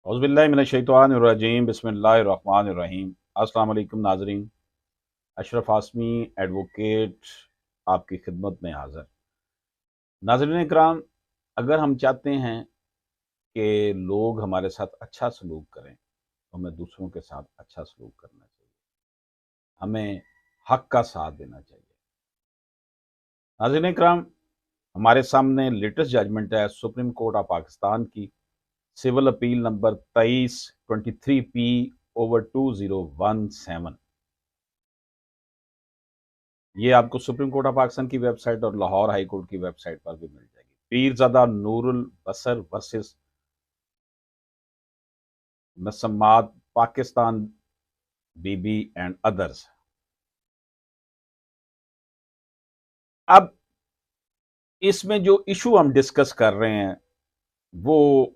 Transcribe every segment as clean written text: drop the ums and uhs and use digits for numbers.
औज़ुबिल्लाहि बिस्मिल्लाहिर्रहमानिर्रहीम। अस्सलाम वालेकुम नाज़रीन। अशरफ आसमी एडवोकेट आपकी खिदमत में हाज़िर। नाज़रीन इकराम, अगर हम चाहते हैं कि लोग हमारे साथ अच्छा सलूक करें तो हमें दूसरों के साथ अच्छा सलूक करना चाहिए। हमें हक का साथ देना चाहिए। नाज़रीन इकराम, हमारे सामने लेटेस्ट जजमेंट है सुप्रीम कोर्ट ऑफ पाकिस्तान की सिविल अपील नंबर 23/23P/2017। ये आपको सुप्रीम कोर्ट ऑफ पाकिस्तान की वेबसाइट और लाहौर हाई कोर्ट की वेबसाइट पर भी मिल जाएगी। Pirzada Noorul Basar versus Musammat Pakistan Bibi and others. अब इसमें जो इशू हम डिस्कस कर रहे हैं वो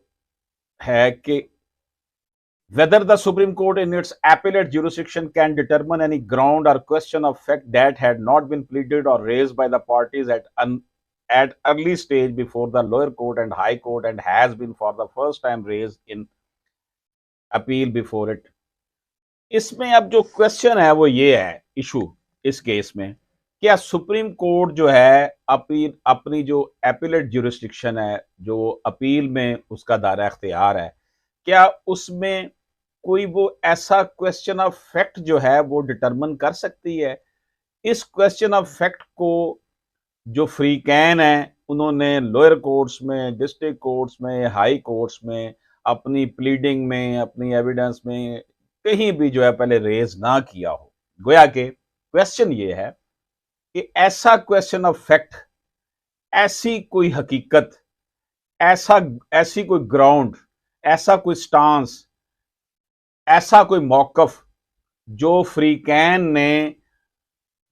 है कि whether the Supreme Court in its appellate jurisdiction can determine any ground or question of fact that had not been pleaded or raised by the parties at early stage before the lower court and high court and has been for the first time raised in appeal before it। इसमें अब जो question है वो ये है, issue इस case में, क्या सुप्रीम कोर्ट जो है अपील अपनी जो एपीलेट ज्यूरिस्डिक्शन है, जो अपील में उसका दायरा इख्तियार है, क्या उसमें कोई वो ऐसा क्वेश्चन ऑफ फैक्ट जो है वो डिटरमिन कर सकती है। इस क्वेश्चन ऑफ फैक्ट को जो फ्री कैन है उन्होंने लोअर कोर्ट्स में, डिस्ट्रिक्ट कोर्ट्स में, हाई कोर्ट्स में अपनी प्लीडिंग में, अपनी एविडेंस में कहीं भी जो है पहले रेज ना किया हो। गोया के क्वेश्चन ये है कि ऐसा क्वेश्चन ऑफ फैक्ट, ऐसी कोई हकीकत, ऐसा ऐसी कोई ग्राउंड, ऐसा कोई स्टांस, ऐसा कोई मौकफ जो फ्री कैन ने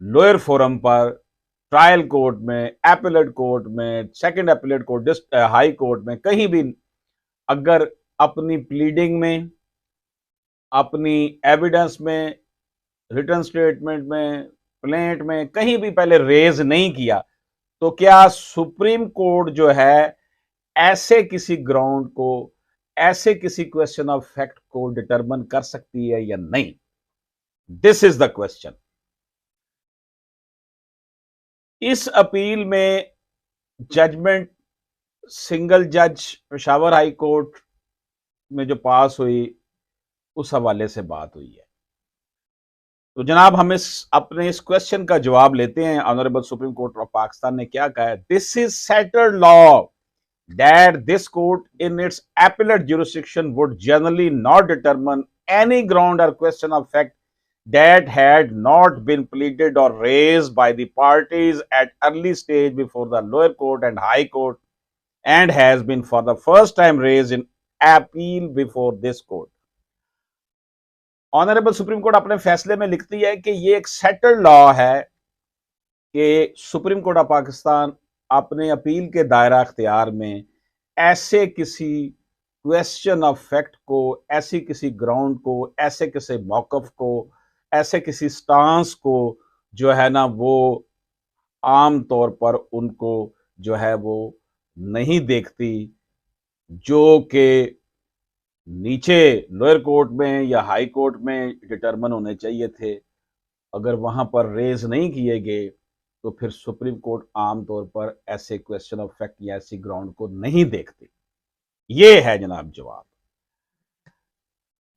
लोअर फोरम पर, ट्रायल कोर्ट में, एपीलेट कोर्ट में, second appellate court, high court में, कहीं भी अगर अपनी प्लीडिंग में, अपनी एविडेंस में, रिटर्न स्टेटमेंट में, प्लेंट में कहीं भी पहले रेज नहीं किया, तो क्या सुप्रीम कोर्ट जो है ऐसे किसी ग्राउंड को, ऐसे किसी क्वेश्चन ऑफ फैक्ट को डिटरमिन कर सकती है या नहीं? This is the question. इस अपील में जजमेंट सिंगल जज पेशावर हाई कोर्ट में जो पास हुई उस हवाले से बात हुई है। तो जनाब हम अपने इस क्वेश्चन का जवाब लेते हैं। Honourable supreme court of Pakistan ने क्या कहा है? This is settled law that this court in its appellate jurisdiction would generally not determine any ground or question of fact that had not been pleaded or raised by the parties at early stage before the lower court and high court and has been for the first time raised in appeal before this court। Honourable supreme court अपने फैसले में लिखती है कि ये एक settled law है कि सुप्रीम कोर्ट ऑफ पाकिस्तान अपने अपील के दायरा अख्तियार में ऐसे किसी क्वेश्चन ऑफ फैक्ट को, ऐसी किसी ग्राउंड को, ऐसे किसी मौकफ को, ऐसे किसी स्टांस को जो है ना वो आम तौर पर उनको जो है वो नहीं देखती, जो कि नीचे लोअर कोर्ट में या हाई कोर्ट में डिटरमिन होने चाहिए थे। अगर वहां पर रेज नहीं किए गए तो फिर सुप्रीम कोर्ट आमतौर पर ऐसे क्वेश्चन ऑफ फैक्ट या ऐसी ग्राउंड को नहीं देखती। ये है जनाब जवाब।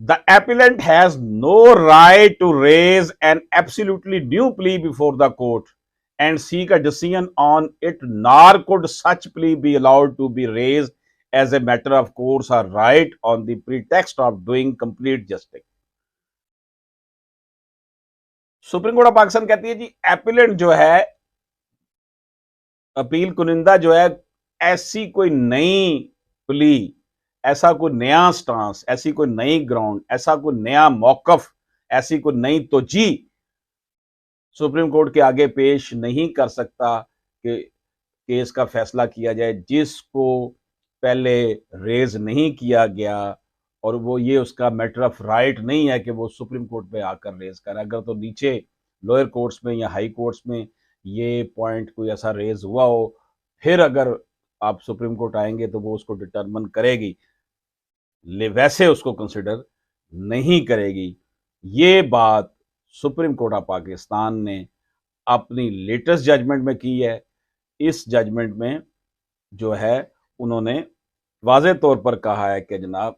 The appellant has no right to raise an absolutely new plea before the court and seek a decision on it, nor could such plea be allowed to be raised as a matter of course or right on the pretext of doing complete justice। Supreme court of Pakistan कहती है जी, appellant जो है, appeal कुनिंदा जो है, ऐसी कोई नई plea, ऐसा कोई नया स्टांस, ऐसी कोई नई ग्राउंड, ऐसा कोई नया मौकफ, ऐसी कोई नई तोजी सुप्रीम कोर्ट के आगे पेश नहीं कर सकता कि केस का फैसला किया जाए जिसको पहले रेज नहीं किया गया, और वो ये उसका मैटर ऑफ राइट नहीं है कि वो सुप्रीम कोर्ट में आकर रेज करे। अगर तो नीचे लोअर कोर्ट्स में या हाई कोर्ट्स में ये पॉइंट कोई ऐसा रेज हुआ हो, फिर अगर आप सुप्रीम कोर्ट आएंगे तो वो उसको डिटरमिन करेगी। वैसे उसको कंसिडर नहीं करेगी। ये बात सुप्रीम कोर्ट ऑफ पाकिस्तान ने अपनी लेटेस्ट जजमेंट में की है। इस जजमेंट में जो है उन्होंने वाज़े तौर पर कहा है कि जनाब,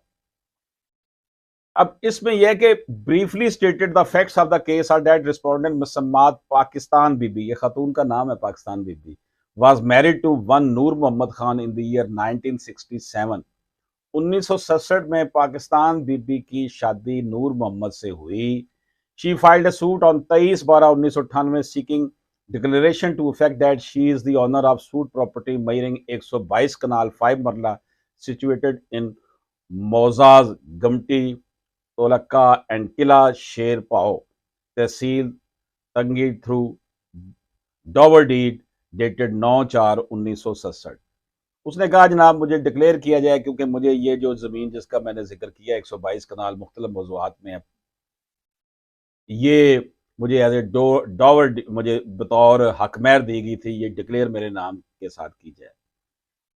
अब इसमें यह कि briefly stated the facts of the case are that respondent Musammat Pakistan Bibi, ये खातून का नाम है Pakistan Bibi, was married to one Noor Mohammad Khan in the year 1967। 1967 में पाकिस्तान बीबी की शादी नूर मोहम्मद से हुई। She filed a suit on 23/12/1998 seeking declaration to effect that she is the owner of suit property measuring 122 kanal 5 marla situated in मोजाज गमटी तोलक्का and किला शेर पाओ तहसील तंगी थ्रू डॉवर डीड डेटेड 9/4/1967। उसने कहा जनाब मुझे डिक्लेयर किया जाए क्योंकि मुझे ये जो ज़मीन जिसका मैंने जिक्र किया 122 कनाल मुख्तलिफ मौज़ूआत में है, ये मुझे एज ए डॉवर मुझे बतौर हकमैर दी गई थी, ये डिक्लेयर मेरे नाम के साथ की जाए।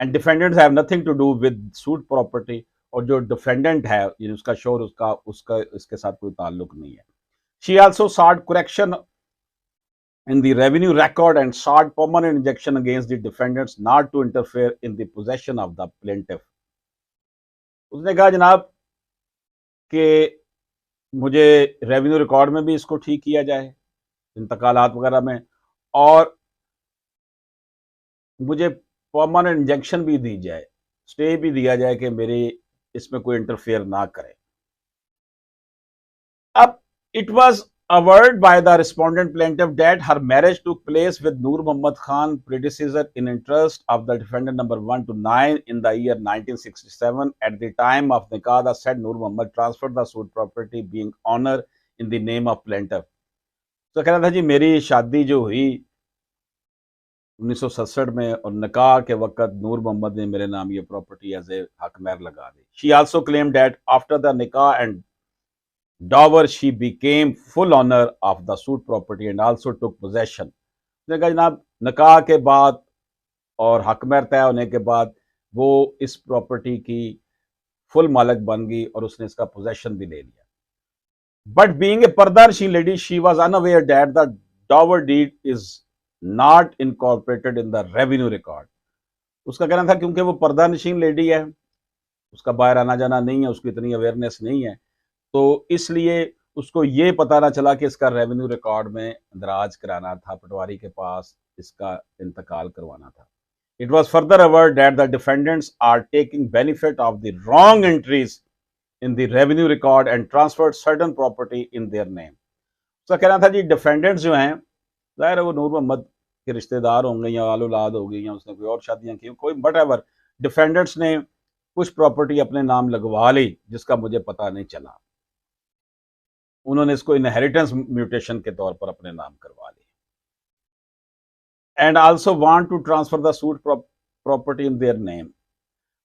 And defendants have nothing to do with suit property, और जो डिफेंडेंट है उसका शोर उसका उसका इसके साथ कोई ताल्लुक नहीं है। She also sought correction in the revenue record and sought permanent injunction against the defendants not to interfere in the possession of the plaintiff। उसने कहा जनाब कि मुझे रेवेन्यू रिकॉर्ड में भी इसको ठीक किया जाए इंतकालात वगैरह में, और मुझे परमानेंट इंजेक्शन भी दी जाए, स्टे भी दिया जाए कि मेरे इसमें कोई इंटरफेयर ना करे। अब it was averred by the respondent plaintiff that her marriage took place with Noor Muhammad Khan, predecessor in interest of the defendant number 1 to 9 in the year 1967. At the time of nikah, the said Noor Muhammad transferred the suit property being honor in the name of plaintiff। तो कह रहा था जी मेरी शादी जो हुई 1967 में और निकाह के वक्त नूर मोहम्मद ने मेरे नाम ये प्रॉपर्टी एज ए हकमैर लगा दी। She also claim that after the nikah and dower she became full owner of the suit property and also took possession. उसने कहा जनाब निकाह के बाद और हकमैर तय होने के बाद वो इस प्रॉपर्टी की फुल मालिक बन गई और उसने इसका पोजेशन भी ले लिया। But being a pardanashin lady she was unaware that the dower deed is not incorporated in the revenue record. उसका कहना था क्योंकि वो पर्दानशीन लेडी है, उसका बाहर आना जाना नहीं है, उसको इतनी अवेयरनेस नहीं है, तो इसलिए उसको ये पता ना चला कि इसका रेवेन्यू रिकॉर्ड में इंदराज कराना था, पटवारी के पास इसका इंतकाल करवाना था। It was further averred that the defendants are taking benefit of the wrong entries in the revenue record and transferred certain property in their name. उसका कहना था जी डिफेंडेंट्स जो हैं, जाहिर है वो नूर मोहम्मद के रिश्तेदार होंगे या आल औलाद होगी या उसने कोई और शादियां की, कोई वट एवर, डिफेंडेंट्स ने कुछ प्रॉपर्टी अपने नाम लगवा ली जिसका मुझे पता नहीं चला। उन्होंने इसको इनहेरिटेंस म्यूटेशन के तौर पर अपने नाम करवा लिया and also want to transfer the suit property in their name.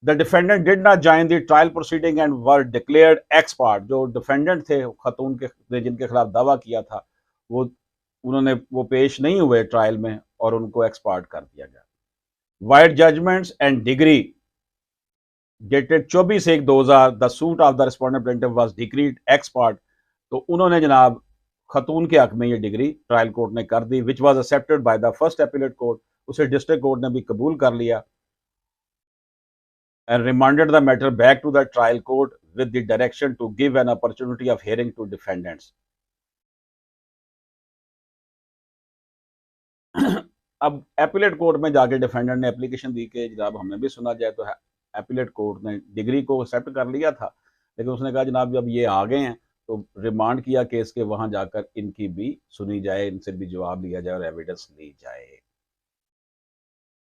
The defendant did not join the trial proceeding and were declared ex parte. जो डिफेंडेंट थे खातून के जिनके खिलाफ दावा किया था वो पेश नहीं हुए ट्रायल में और उनको एक्स पार्ट कर दिया गया। Vide judgements and decree dated 24/1/2000 the suit of the respondent plaintiff was decreed ex parte. तो उन्होंने जनाब खतून के हक में ये डिग्री ट्रायल कोर्ट ने कर दी, which was accepted by the first appellate court. उसे डिस्ट्रिक्ट कोर्ट ने भी कबूल कर लिया and remanded the matter back to the trial court with the direction to give an opportunity of hearing to defendants. अब एपीलेट कोर्ट में जाके defendant ने एप्लीकेशन दी कि जनाब हमें भी सुना जाए, तो एपीलेट कोर्ट ने डिग्री को एक्सेप्ट कर लिया था, लेकिन उसने कहा जनाब जब ये आ गए हैं तो रिमांड किया केस के वहां जाकर इनकी भी सुनी जाए, इनसे भी जवाब लिया जाए और एविडेंस ली जाए।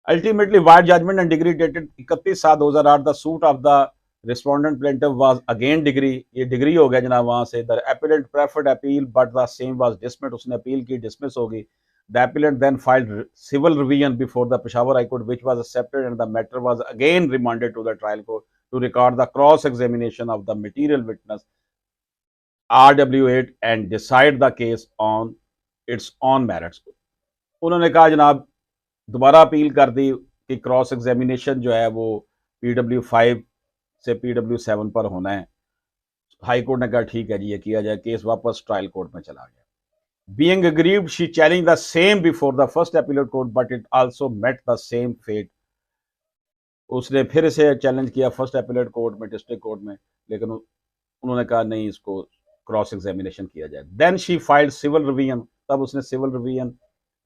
Ultimately vide judgment and decree dated 31/7/2008 the suit of the respondent plaintiff was again decree, ये डिग्री हो गया जनाब वहां से। The appellant preferred appeal but the same was dismissed. उसने अपील की, डिसमिस हो गई। The appellant then filed civil revision before the Peshawar High Court, which was accepted, and the matter was again remanded to the trial court to record the cross-examination of the material witness RW8 and decide the case on its own merits। उन्होंने कहा जनाब दोबारा appeal कर दी कि cross examination जो है वो PW5 से PW7 पर होना है। हाई कोर्ट ने कहा ठीक है जी ये किया जाए, केस वापस ट्रायल कोर्ट में चला गया। Being aggrieved, she challenged the same before the first appellate court, but it also met the same fate. उसने फिर इसे चैलेंज किया फर्स्ट अपीलेट कोर्ट में, डिस्ट्रिक्ट कोर्ट में, लेकिन उन्होंने कहा नहीं, इसको क्रॉस एग्जामिनेशन किया जाए। Then she filed civil revision, तब उसने सिविल रिवीजन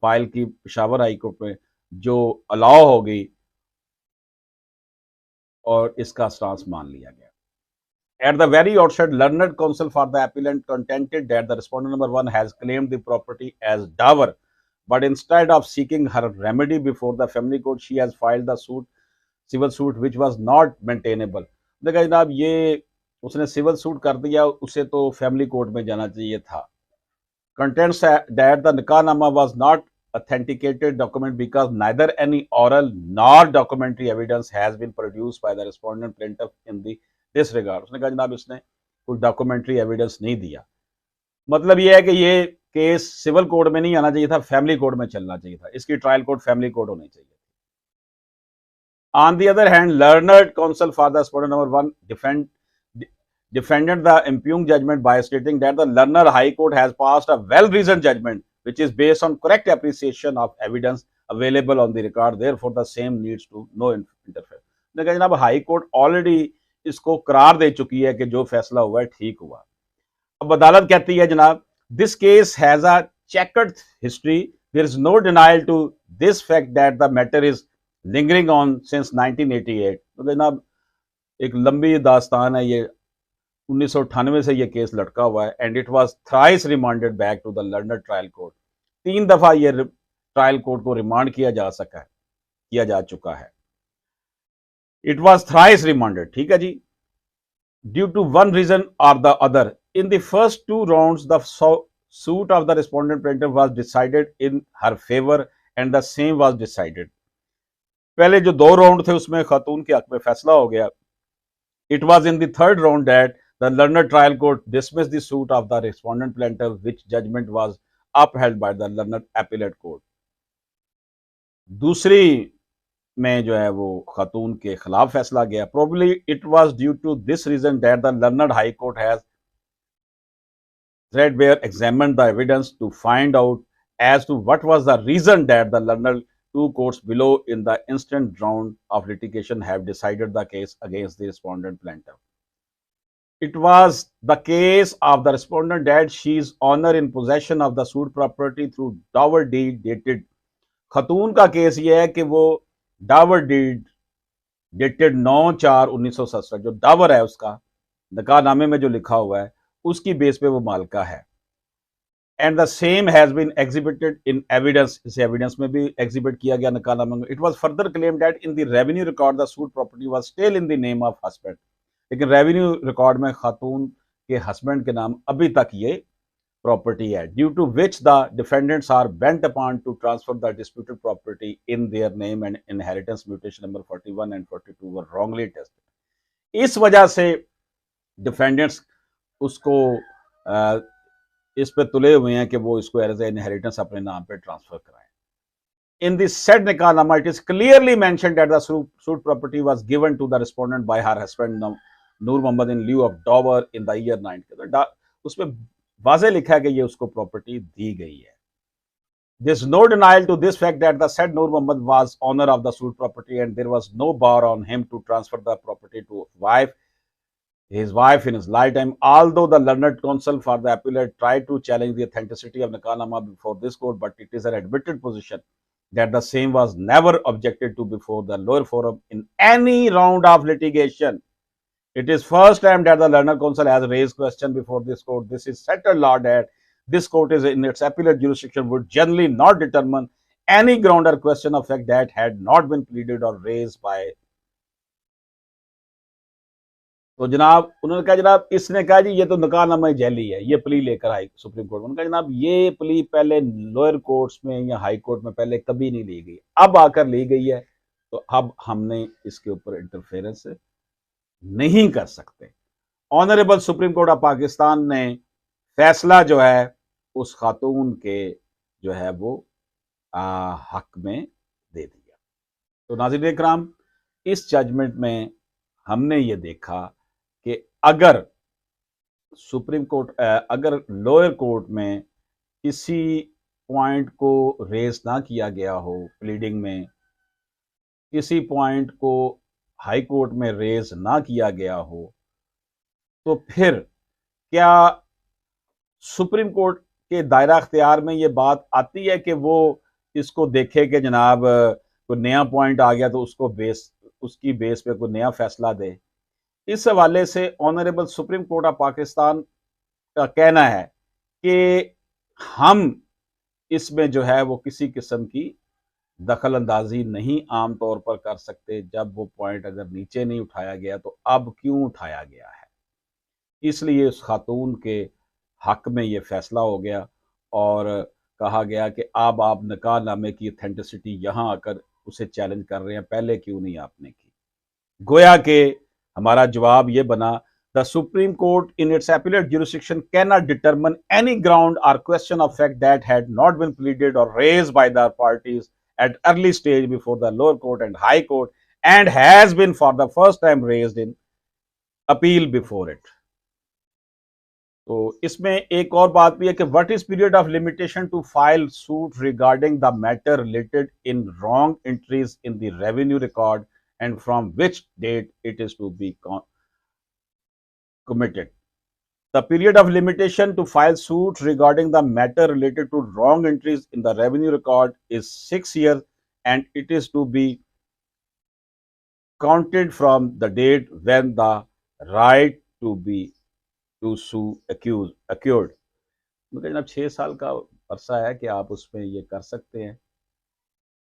फाइल की पेशावर हाई कोर्ट में, जो अलाउ हो गई और इसका स्टांस मान लिया गया। At the very outset, learned counsel for the appellant contended that the respondent number 1 has claimed the property as dower, but instead of seeking her remedy before the family court, she has filed the civil suit which was not maintainable. देखा जनाब, ये उसने civil suit कर दिया, उसे तो family court में जाना चाहिए था। Contends that the nikahnaama was not authenticated document because neither any oral nor documentary evidence has been produced by the respondent plaintiff in the disregard. उसने कहा जनाब इसने कोई डॉक्यूमेंट्री एविडेंस नहीं दिया। मतलब ये है कि ये केस सिविल कोर्ट में नहीं आना चाहिए था, फैमिली कोर्ट में चलना चाहिए था, इसकी ट्रायल कोर्ट फैमिली कोर्ट होनी चाहिए। On the other hand, learned counsel for the respondent number 1 defended the impugned judgment by stating that the learned high court has passed a well-reasoned judgment which is based on correct appreciation of evidence available on the record, therefore the same needs to no interfere. देखा जनाब, high court already इसको करार दे चुकी है कि जो फैसला हुआ है ठीक हुआ। अब अदालत कहती है जनाब, this case has a chequered history, there is no denial to this fact that the matter is lingering on since 1988। तो जनाब एक लंबी दास्तान है ये, 1998 से ये केस लटका हुआ है। And it was thrice remanded back to the learned trial court. 3 दफा ये ट्रायल कोर्ट को रिमांड किया जा चुका है। इट वाज थ्राइस रिमांडेड, ठीक है जी, ड्यू टू वन रीजन और the other. In the first 2 rounds the suit of the respondent plaintiff was decided in her favor and the same was decided. पहले जो 2 round थे उसमें खातून के हक में फैसला हो गया। It was in the 3rd round that the London trial court dismissed the suit of the respondent plaintiff, which judgment was upheld by the London appellate court. दूसरी में जो है वो खातून के खिलाफ फैसला गया। Probably it was due to this reason that the London High Court has threadbare examined the evidence to find out as to what was the reason that the London 2 courts below in the instant round of litigation have decided the case against the respondent plaintiff. It was the case of the respondent that she is honor in possession of the suit property through dower deed dated. खतून का case ये है कि वो Dawar deed dated 9/4/1967, जो डावर है उसका निकाहनामे में जो लिखा हुआ है उसकी बेस पे वो मालका है। And the same has been exhibited in evidence, इस एविडेंस में भी एग्जिबिट किया गया निकाहनामे में। It was further claim that in the revenue record the suit property was still in the name of husband. लेकिन रेवेन्यू रिकॉर्ड में खातून के हस्बैंड के नाम अभी तक ये प्रॉपर्टी है, due to which the defendants are bent upon to transfer the disputed property in their name and inheritance mutation number 41 and 42 were wrongly attested. इस वजह से डिफेंडेंट्स उसको इस पे तुले हुए हैं कि वो इसको एज ए इनहेरिटेंस अपने नाम पे ट्रांसफर कराएं। In the said nikahnaama, it is clearly mentioned that the suit property was given to the respondent by her husband Noor Mohammed in lieu of dower in the year 90। उसमें वाज़े लिखा है कि ये उसको प्रॉपर्टी दी गई है। There is no denial to this fact that the said Noor Mohammed was owner of the suit property and there was no bar on him to transfer the property to his wife in his lifetime. Although the learned counsel for the appellate tried to challenge the authenticity of nikahnaama before this court, but it is an admitted position that the same was never objected to before the lower forum in any round of litigation. It is first time that the learned counsel has raised question before this court. This is settled law that this court is in its appellate jurisdiction would generally not determine any ground or question of fact that had not been pleaded or raised by। तो जनाब उन्होंने कहा, जनाब इसने कहा जी ये तो निकाहनामा जैली है, ये प्ली लेकर आई सुप्रीम कोर्ट में। उन्होंने कहा जनाब ये प्ली पहले लोअर कोर्ट्स में या हाई कोर्ट में पहले कभी नहीं ली गई, अब आकर ली गई है, तो अब हमने इसके ऊपर इंटरफेरेंस नहीं कर सकते। Honourable supreme court of Pakistan ने फैसला जो है उस खातून के जो है वो हक में दे दिया। तो नाज़रीन इकराम, इस जजमेंट में हमने ये देखा कि अगर सुप्रीम कोर्ट अगर लोअर कोर्ट में किसी पॉइंट को रेज ना किया गया हो, प्लीडिंग में किसी पॉइंट को हाई कोर्ट में रेज ना किया गया हो, तो फिर क्या सुप्रीम कोर्ट के दायरा अख्तियार में ये बात आती है कि वो इसको देखे कि जनाब कोई नया पॉइंट आ गया तो उसकी बेस पे कोई नया फैसला दे। इस हवाले से honourable supreme court of Pakistan का कहना है कि हम इसमें जो है वो किसी किस्म की दखल अंदाजी नहीं आम तौर पर कर सकते। जब वो पॉइंट अगर नीचे नहीं उठाया गया तो अब क्यों उठाया गया है, इसलिए उस खातून के हक में ये फैसला हो गया और कहा गया कि अब आप निकाहनामे की ऑथेंटिसिटी यहाँ आकर उसे चैलेंज कर रहे हैं, पहले क्यों नहीं आपने की। गोया के हमारा जवाब ये बना, the supreme court in its appellate jurisdiction can not determine any ground or question of fact that had not been pleaded or raised by the parties at early stage before the lower court and high court and has been for the first time raised in appeal before it. तो इसमें एक और बात भी है कि what is period of limitation to file suit regarding the matter related in wrong entries in the revenue record and from which date it is to be committed. The period of limitation to file suit regarding the matter related to wrong entries in the revenue record is 6 years and it is to be counted from the date when the right to sue occurred. मतलब जब 6 साल का अरसा है कि आप उसमें ये कर सकते हैं,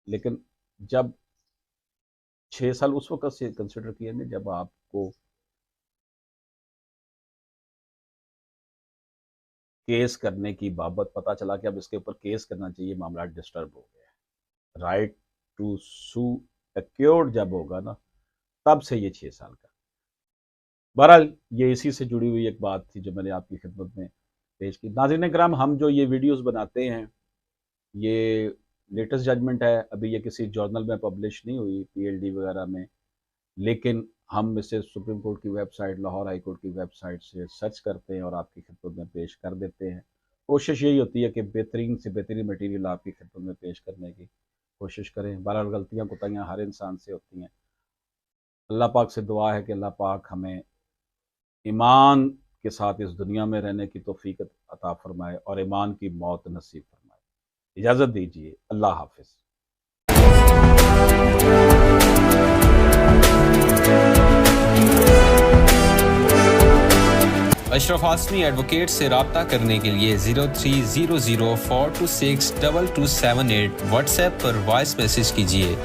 लेकिन जब 6 साल उस वक्त से कंसिडर किए ना जब आपको केस करने की बाबत पता चला कि अब इसके ऊपर केस करना चाहिए, मामला डिस्टर्ब हो गया। राइट टू सू एक्योर्ड जब होगा ना, तब से ये 6 साल का। बहरहाल ये इसी से जुड़ी हुई एक बात थी जो मैंने आपकी खिदमत में पेश की। नाज़रीन किराम, हम जो ये वीडियोस बनाते हैं ये लेटेस्ट जजमेंट है, अभी ये किसी जर्नल में पब्लिश नहीं हुई PLD वगैरह में, लेकिन हम इसे सुप्रीम कोर्ट की वेबसाइट, लाहौर हाई कोर्ट की वेबसाइट से सर्च करते हैं और आपकी खिदमत में पेश कर देते हैं। कोशिश यही होती है कि बेहतरीन से बेहतरीन मटीरियल आपकी खिदमत में पेश करने की कोशिश करें। बहरहाल गलतियाँ कोताहियाँ हर इंसान से होती हैं। अल्लाह पाक से दुआ है कि अल्लाह पाक हमें ईमान के साथ इस दुनिया में रहने की तौफीक अता फरमाए और ईमान की मौत नसीब फरमाए। इजाज़त दीजिए, अल्लाह हाफिज़। अशरफ हासमी एडवोकेट से रब्ता करने के लिए 0300426227 व्हाट्सएप पर वॉइस मैसेज कीजिए।